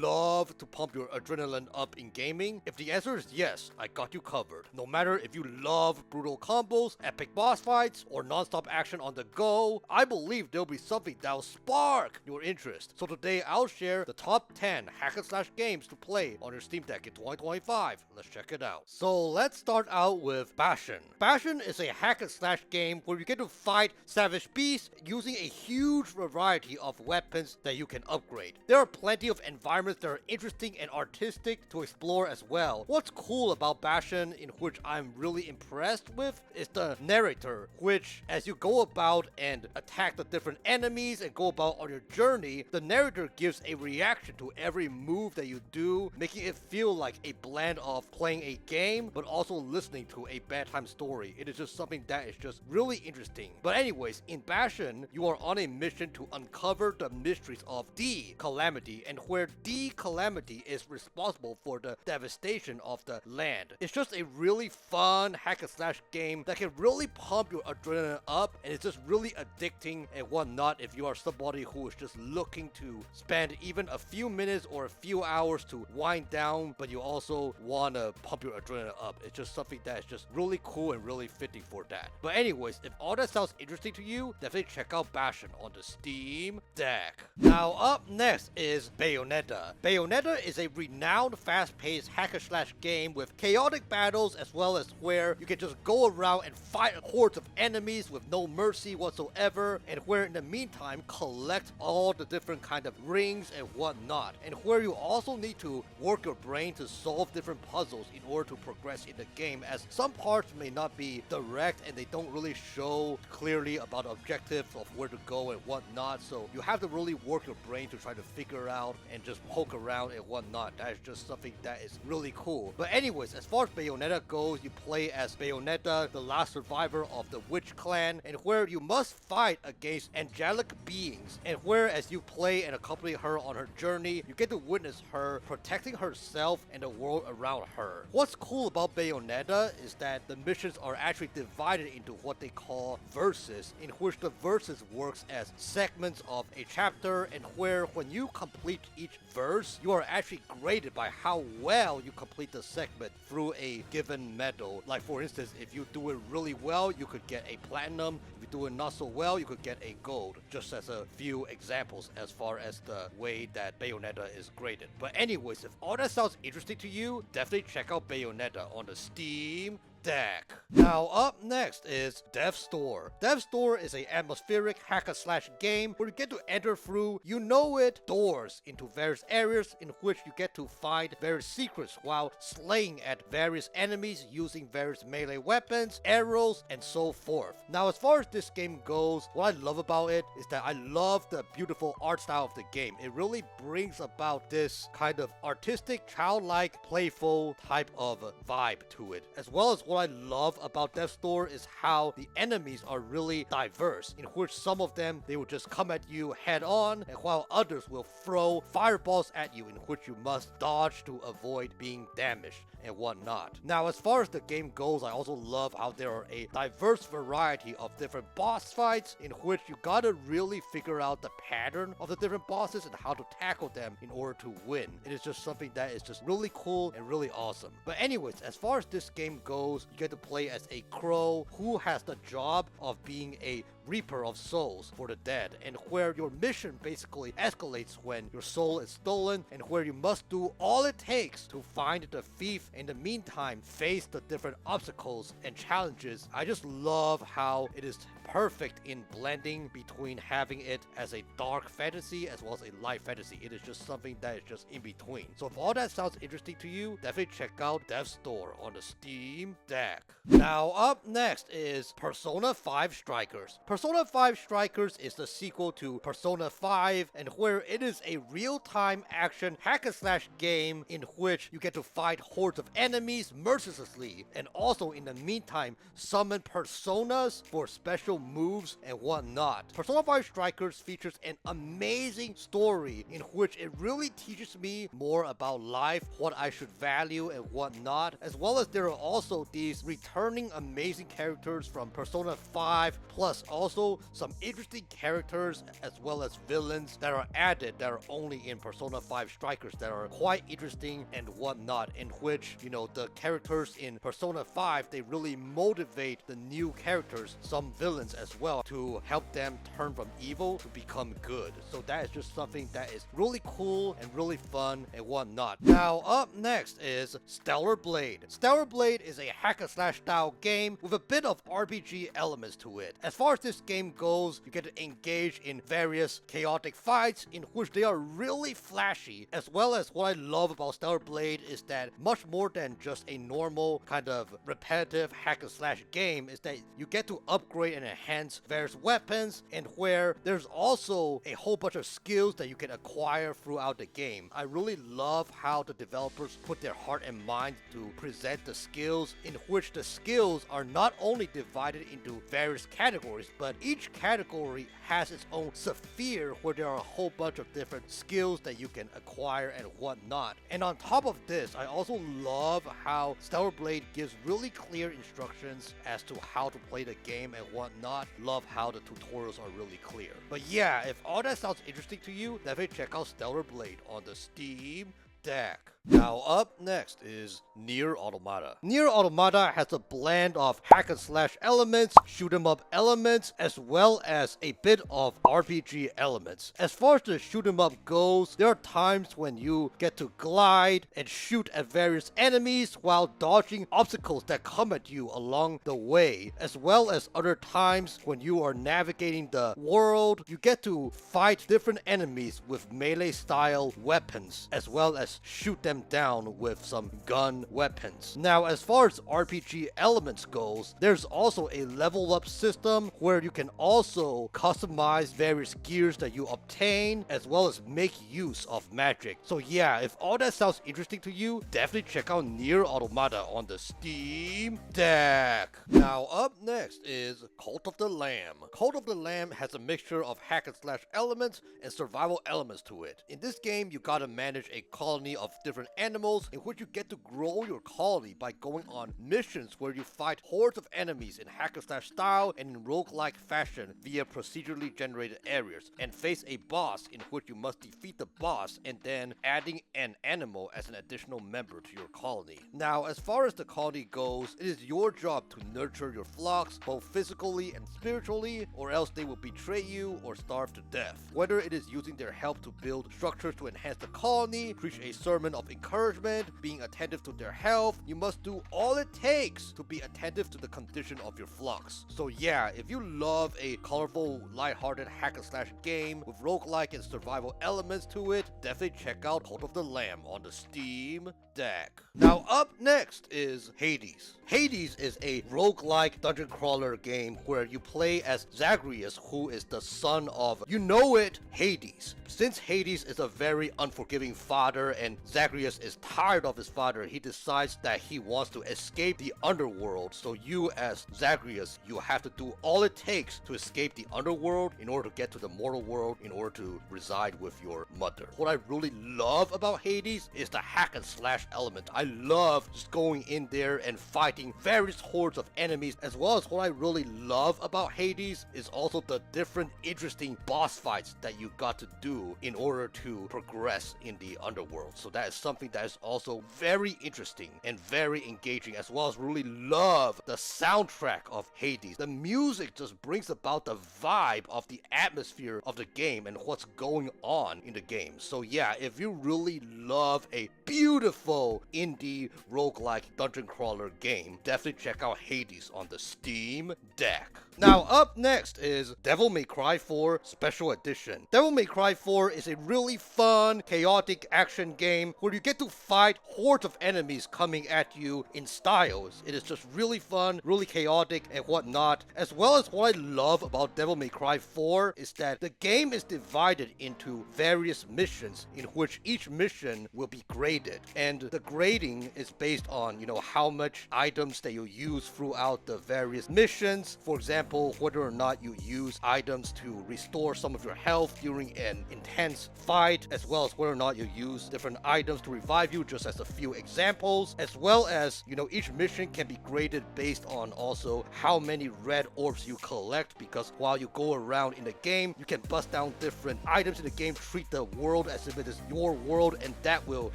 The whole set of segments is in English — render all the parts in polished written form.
love to pump your adrenaline up in gaming? If the answer is yes, I got you covered. No matter if you love brutal combos, epic boss fights, or non-stop action on the go, I believe there'll be something that'll spark your interest. So today I'll share the top 10 hack and slash games to play on your Steam Deck in 2025. Let's check it out. So let's start out with Bastion. Bastion is a hack and slash game where you get to fight savage beasts using a huge variety of weapons that you can upgrade. There are plenty of environments that are interesting and artistic to explore as well. What's cool about Bastion, in which I'm really impressed with, is the narrator, which as you go about and attack the different enemies and go about on your journey, the narrator gives a reaction to every move that you do, making it feel like a blend of playing a game but also listening to a bedtime story. It is just something that is just really interesting. But anyways, in Bastion, you are on a mission to uncover the mysteries of the Calamity, and where the Calamity is responsible for the devastation of the land. It's just a really fun hack and slash game that can really pump your adrenaline up, and it's just really addicting and whatnot if you are somebody who is just looking to spend even a few minutes or a few hours to wind down, but you also want to pump your adrenaline up. It's just something that is just really cool and really fitting for that. But anyways, if all that sounds interesting to you, definitely check out Bastion on the Steam Deck. Now up next is Bayonetta. Bayonetta is a renowned fast-paced hack and slash game with chaotic battles, as well as where you can just go around and fight hordes of enemies with no mercy whatsoever, and where in the meantime collect all the different kind of rings and whatnot, and where you also need to work your brain to solve different puzzles in order to progress in the game, as some parts may not be direct and they don't really show clearly about objectives of where to go and whatnot, so you have to really work your brain to try to figure out and just poke around and whatnot. That is just something that is really cool. But anyways, as far as Bayonetta goes, you play as Bayonetta, the last survivor of the witch clan, and where you must fight against angelic beings, and where as you play and accompany her on her journey, you get to witness her protecting herself and the world around her. What's cool about Bayonetta is that the missions are actually divided into what they call verses, in which the verses works as segments of a chapter, and where when you complete each verse, you are actually graded by how well you complete the segment through a given medal. Like for instance, if you do it really well, you could get a platinum. If you do it not so well, you could get a gold. Just as a few examples as far as the way that Bayonetta is graded. But anyways, if all that sounds interesting to you, definitely check out Bayonetta on the Steam Deck. Now up next is Death's Door. Death's Door is an atmospheric hack and slash game where you get to enter through, you know it, doors into various areas in which you get to find various secrets while slaying at various enemies using various melee weapons, arrows, and so forth. Now as far as this game goes, what I love about it is that I love the beautiful art style of the game. It really brings about this kind of artistic, childlike, playful type of vibe to it, as well as what I love about Death's Door is how the enemies are really diverse, in which some of them, they will just come at you head on, and while others will throw fireballs at you in which you must dodge to avoid being damaged and whatnot. Now as far as the game goes, I also love how there are a diverse variety of different boss fights in which you gotta really figure out the pattern of the different bosses and how to tackle them in order to win. It is just something that is just really cool and really awesome. But anyways, as far as this game goes, you get to play as a crow who has the job of being a reaper of souls for the dead, and where your mission basically escalates when your soul is stolen, and where you must do all it takes to find the thief, in the meantime face the different obstacles and challenges. I just love how it is perfect in blending between having it as a dark fantasy as well as a light fantasy. It is just something that is just in between. So if all that sounds interesting to you, definitely check out Death's Door on the Steam Deck. Now up next is Persona 5 Strikers. Persona 5 Strikers is the sequel to Persona 5, and where it is a real-time action hack and slash game in which you get to fight hordes of enemies mercilessly, and also in the meantime summon personas for special special moves and whatnot. Persona 5 Strikers features an amazing story in which it really teaches me more about life, what I should value and whatnot, as well as there are also these returning amazing characters from Persona 5, plus also some interesting characters as well as villains that are added that are only in Persona 5 Strikers that are quite interesting and whatnot, in which, you know, the characters in Persona 5, they really motivate the new characters, some villains as well, to help them turn from evil to become good. So that is just something that is really cool and really fun and whatnot. Now up next is Stellar Blade. Stellar Blade is a hack and slash style game with a bit of RPG elements to it. As far as this game goes, you get to engage in various chaotic fights in which they are really flashy, as well as what I love about Stellar Blade is that much more than just a normal kind of repetitive hack and slash game is that you get to upgrade and enhance various weapons, and where there's also a whole bunch of skills that you can acquire throughout the game. I really love how the developers put their heart and mind to present the skills, in which the skills are not only divided into various categories, but each category has its own sphere where there are a whole bunch of different skills that you can acquire and whatnot. And on top of this, I also love how Stellar Blade gives really clear instructions as to how to play the game and whatnot. Love how the tutorials are really clear. But yeah, if all that sounds interesting to you, definitely check out Stellar Blade on the Steam Deck. Now up next is Nier Automata. Nier Automata has a blend of hack and slash elements, shoot 'em up elements, as well as a bit of RPG elements. As far as the shoot 'em up goes, there are times when you get to glide and shoot at various enemies while dodging obstacles that come at you along the way, as well as other times when you are navigating the world, you get to fight different enemies with melee style weapons, as well as shoot them down with some gun weapons. Now, as far as RPG elements goes, there's also a level up system where you can also customize various gears that you obtain, as well as make use of magic. So yeah, if all that sounds interesting to you, definitely check out Nier Automata on the Steam Deck. Now up next is Cult of the Lamb. Cult of the Lamb has a mixture of hack and slash elements and survival elements to it. In this game, you gotta manage a colony of different animals in which you get to grow your colony by going on missions where you fight hordes of enemies in hack and slash style and in roguelike fashion via procedurally generated areas, and face a boss in which you must defeat the boss and then adding an animal as an additional member to your colony. Now, as far as the colony goes, it is your job to nurture your flocks both physically and spiritually, or else they will betray you or starve to death. Whether it is using their help to build structures to enhance the colony, preach a sermon of encouragement, being attentive to their health, you must do all it takes to be attentive to the condition of your flocks. So yeah, if you love a colorful, lighthearted hack and slash game with roguelike and survival elements to it, definitely check out Cult of the Lamb on the Steam Deck. Now up next is Hades. Hades is a roguelike dungeon crawler game where you play as Zagreus, who is the son of, you know it, Hades. Since Hades is a very unforgiving father and Zagreus is tired of his father, he decides that he wants to escape the underworld. So you as Zagreus, you have to do all it takes to escape the underworld in order to get to the mortal world in order to reside with your mother. What I really love about Hades is the hack and slash element. I love just going in there and fighting various hordes of enemies, as well as what I really love about Hades is also the different interesting boss fights that you got to do in order to progress in the underworld. So that is something that is also very interesting and very engaging, as well as really love the soundtrack of Hades. The music just brings about the vibe of the atmosphere of the game and what's going on in the game. So yeah, if you really love a beautiful indie roguelike dungeon crawler game, definitely check out Hades on the Steam Deck. Now up next is Devil May Cry 4 Special Edition. Devil May Cry 4 is a really fun, chaotic action game where where you get to fight hordes of enemies coming at you in styles. It is just really fun, really chaotic and whatnot. As well as what I love about Devil May Cry 4 is that the game is divided into various missions in which each mission will be graded. And the grading is based on, how much items that you use throughout the various missions. For example, whether or not you use items to restore some of your health during an intense fight, as well as whether or not you use different items to revive you, just as a few examples. As well as, each mission can be graded based on also how many red orbs you collect, because while you go around in the game, you can bust down different items in the game, treat the world as if it is your world, and that will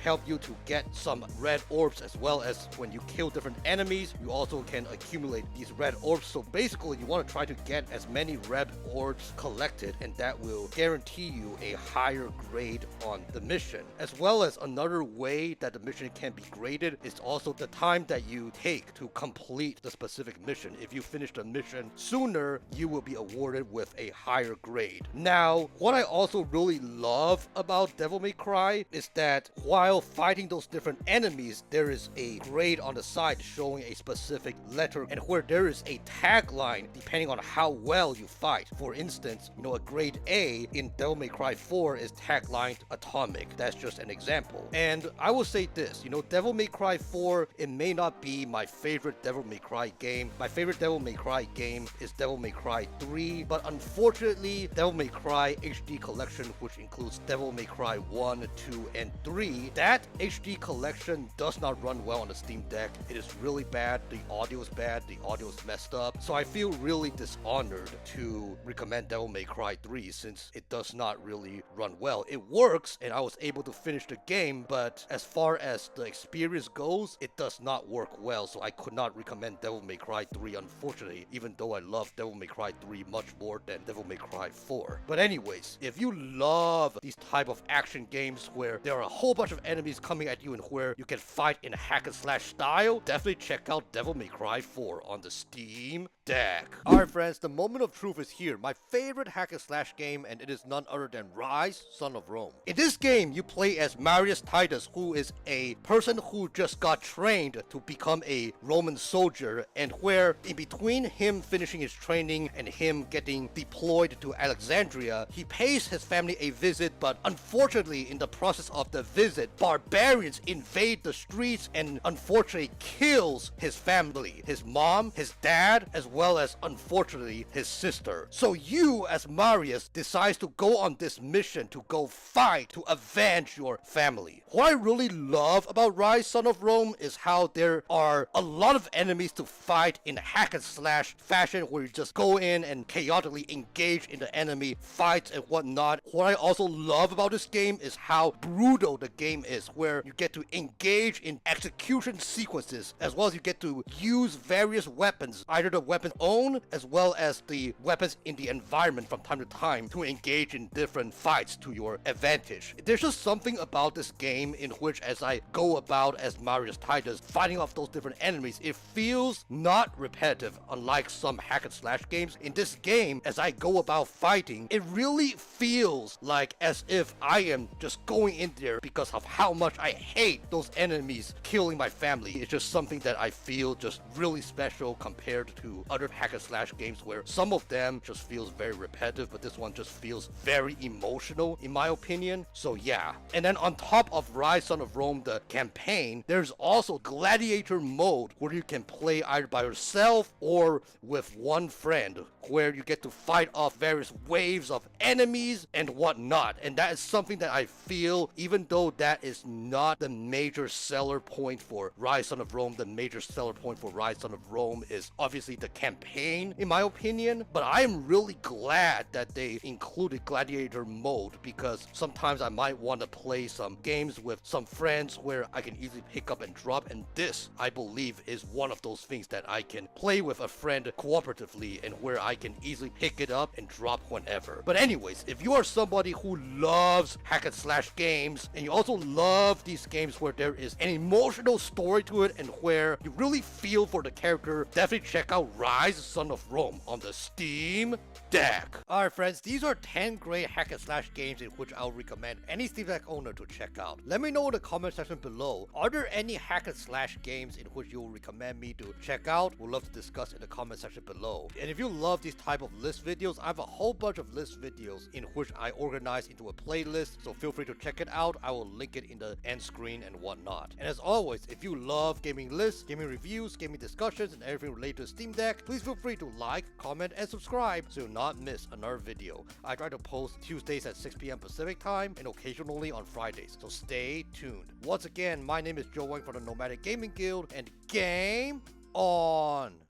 help you to get some red orbs. As well as when you kill different enemies, you also can accumulate these red orbs. So basically, you want to try to get as many red orbs collected, and that will guarantee you a higher grade on the mission. As well as another way that the mission can be graded is also the time that you take to complete the specific mission. If you finish the mission sooner, you will be awarded with a higher grade. Now, what I also really love about Devil May Cry is that while fighting those different enemies, there is a grade on the side showing a specific letter, and where there is a tagline depending on how well you fight. For instance, a grade A in Devil May Cry 4 is taglined Atomic. That's just an example. And I will say this, Devil May Cry 4, it may not be my favorite Devil May Cry game. My favorite Devil May Cry game is Devil May Cry 3, but unfortunately, Devil May Cry HD Collection, which includes Devil May Cry 1, 2, and 3, that HD collection does not run well on the Steam Deck. It is really bad. The audio is bad. The audio is messed up. So I feel really dishonored to recommend Devil May Cry 3 since it does not really run well. It works, and I was able to finish the game, but as far as the experience goes, it does not work well. So I could not recommend Devil May Cry 3, unfortunately, even though I love Devil May Cry 3 much more than Devil May Cry 4. But anyways, if you love these type of action games where there are a whole bunch of enemies coming at you and where you can fight in a hack and slash style, definitely check out Devil May Cry 4 on the Steam Deck. Alright friends, the moment of truth is here. My favorite hack and slash game, and it is none other than Ryse, Son of Rome. In this game, you play as Marius Titus, who is a person who just got trained to become a Roman soldier, and where in between him finishing his training and him getting deployed to Alexandria, he pays his family a visit, but unfortunately in the process of the visit, barbarians invade the streets and unfortunately kills his family, his mom, his dad, as well as unfortunately his sister. So you as Marius decides to go on this mission to go fight to avenge your family. What I really love about Ryse, Son of Rome is how there are a lot of enemies to fight in hack and slash fashion, where you just go in and chaotically engage in the enemy fights and whatnot. What I also love about this game is how brutal the game is, where you get to engage in execution sequences, as well as you get to use various weapons, either the weapon's own as well as the weapons in the environment from time to time, to engage in different fights to your advantage. There's just something about this game in which, as I go about as Marius Titus fighting off those different enemies, it feels not repetitive, unlike some hack and slash games. In this game, as I go about fighting, it really feels like as if I am just going in there because of how much I hate those enemies killing my family. It's just something that I feel just really special compared to other hack and slash games where some of them just feels very repetitive, but this one just feels very emotional in my opinion. So yeah. And then on top of Ryse, Son of Rome, the campaign, there's also gladiator mode where you can play either by yourself or with one friend, where you get to fight off various waves of enemies and whatnot. And that is something that I feel, even though that is not the major seller point for Ryse, Son of Rome, the major seller point for Ryse, Son of Rome is obviously the campaign, in my opinion. But I am really glad that they included gladiator mode, because sometimes I might want to play some games with some friends where I can easily pick up and drop, and this, I believe, is one of those things that I can play with a friend cooperatively and where I can easily pick it up and drop whenever. But anyways, if you are somebody who loves hack and slash games, and you also love these games where there is an emotional story to it and where you really feel for the character, definitely check out Ryse, Son of Rome on the Steam Deck. Alright friends, these are 10 great hack and slash games in which I'll recommend any Steam Deck owner to check out. Let me know in the comment section below, are there any hack and slash games in which you will recommend me to check out? We'd love to discuss in the comment section below. And if you love these type of list videos, I have a whole bunch of list videos in which I organize into a playlist, so feel free to check it out. I will link it in the end screen and whatnot. And as always, if you love gaming lists, gaming reviews, gaming discussions, and everything related to Steam Deck, please feel free to like, comment, and subscribe so you'll not miss another video. I try to post Tuesdays at 6 p.m. Pacific time and occasionally on Fridays, so stay tuned. Once again, my name is Joe Wang from the Nomadic Gaming Guild, and game on!